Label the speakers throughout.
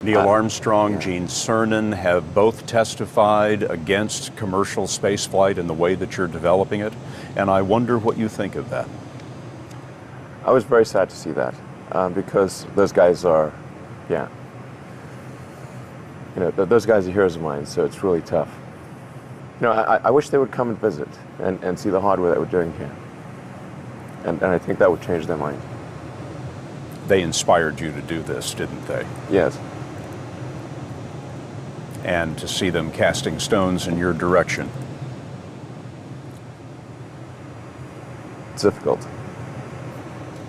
Speaker 1: Neil Armstrong, Gene Cernan have both testified against commercial spaceflight in the way that you're developing it, and I wonder what you think of that.
Speaker 2: I was very sad to see that, because those guys are, those guys are heroes of mine, so it's really tough. I wish they would come and visit and see the hardware that we're doing here. And I think that would change their mind.
Speaker 1: They inspired you to do this, didn't they?
Speaker 2: Yes.
Speaker 1: And to see them casting stones in your direction.
Speaker 2: It's difficult.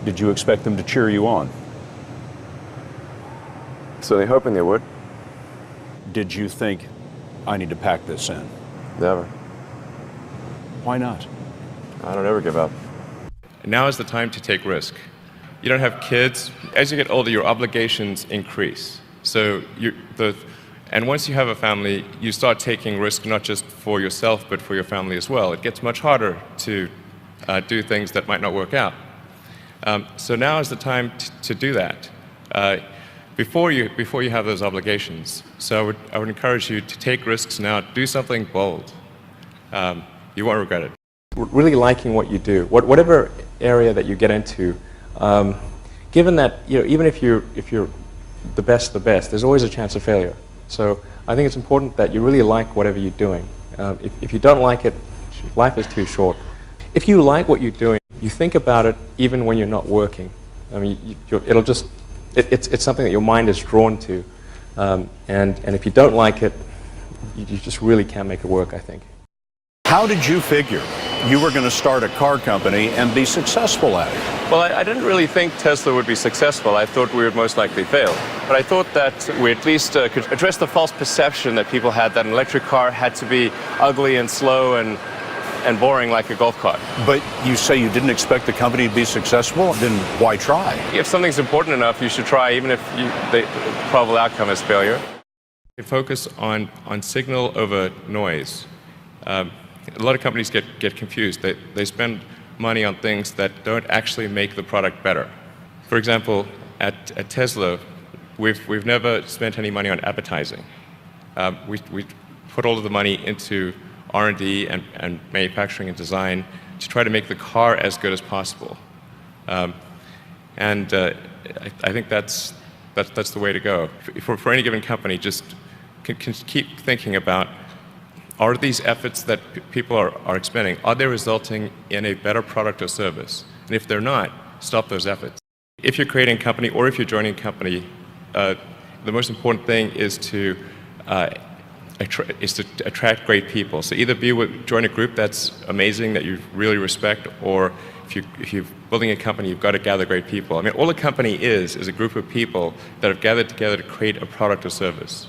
Speaker 1: Did you expect them to cheer you on?
Speaker 2: So they're hoping they would.
Speaker 1: Did you think, I need to pack this in?
Speaker 2: Never.
Speaker 1: Why not?
Speaker 2: I don't ever give up.
Speaker 3: Now is the time to take risk. You don't have kids. As you get older, your obligations increase. So and once you have a family, you start taking risk not just for yourself, but for your family as well. It gets much harder to do things that might not work out. So now is the time to do that before you have those obligations. So I would encourage you to take risks now. Do something bold. You won't regret it.
Speaker 4: Really liking what you do, whatever area that you get into, given that even if you're the best, there's always a chance of failure. So I think it's important that you really like whatever you're doing. If you don't like it, life is too short. If you like what you're doing, you think about it even when you're not working. I mean, it's something that your mind is drawn to, and if you don't like it, you just really can't make it work, I think.
Speaker 1: How did you figure you were going to start a car company and be successful at it?
Speaker 3: Well, I didn't really think Tesla would be successful. I thought we would most likely fail. But I thought that we at least could address the false perception that people had that an electric car had to be ugly and slow and boring like a golf cart.
Speaker 1: But you say you didn't expect the company to be successful, then why try?
Speaker 3: If something's important enough, you should try, even if the probable outcome is failure. You focus on signal over noise. A lot of companies get confused. They spend money on things that don't actually make the product better. For example, at Tesla, we've never spent any money on advertising. We put all of the money into R&D and manufacturing and design to try to make the car as good as possible. I think that's the way to go. For any given company, just can keep thinking about, are these efforts that people are expending, are they resulting in a better product or service? And if they're not, stop those efforts. If you're creating a company or if you're joining a company, the most important thing is to attract great people. So either join a group that's amazing, that you really respect, or if you're building a company, you've got to gather great people. I mean, all a company is a group of people that have gathered together to create a product or service.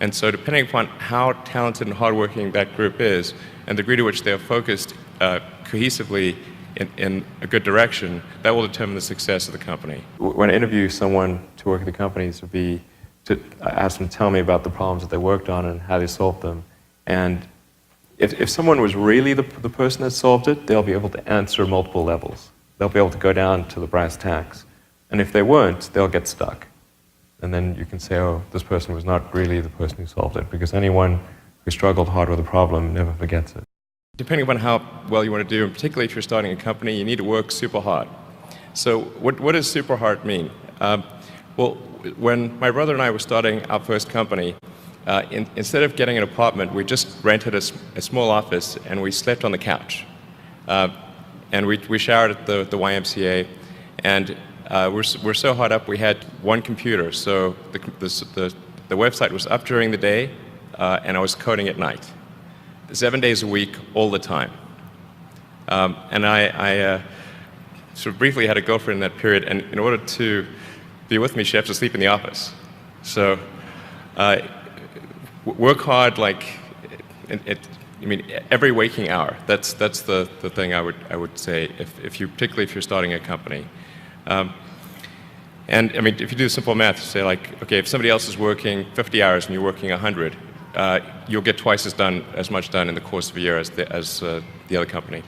Speaker 3: And so depending upon how talented and hardworking that group is, and the degree to which they are focused cohesively in a good direction, that will determine the success of the company.
Speaker 4: When I interview someone to work at the companies, would be to ask them to tell me about the problems that they worked on and how they solved them. And if someone was really the person that solved it, they'll be able to answer multiple levels. They'll be able to go down to the brass tacks. And if they weren't, they'll get stuck. And then you can say, oh, this person was not really the person who solved it, because anyone who struggled hard with a problem never forgets it.
Speaker 3: Depending upon how well you want to do, and particularly if you're starting a company, you need to work super hard. So what does super hard mean? Well, when my brother and I were starting our first company, instead of getting an apartment, we just rented a small office and we slept on the couch. And we showered at the YMCA, and we're so hot up we had one computer, so the website was up during the day, and I was coding at night, 7 days a week, all the time. And I sort of briefly had a girlfriend in that period, and in order to be with me, she had to sleep in the office. So work hard, like every waking hour. That's the thing I would say particularly if you're starting a company. And I mean, if you do simple math, say like, okay, if somebody else is working 50 hours and you're working 100, you'll get twice as much done in the course of a year as the other company.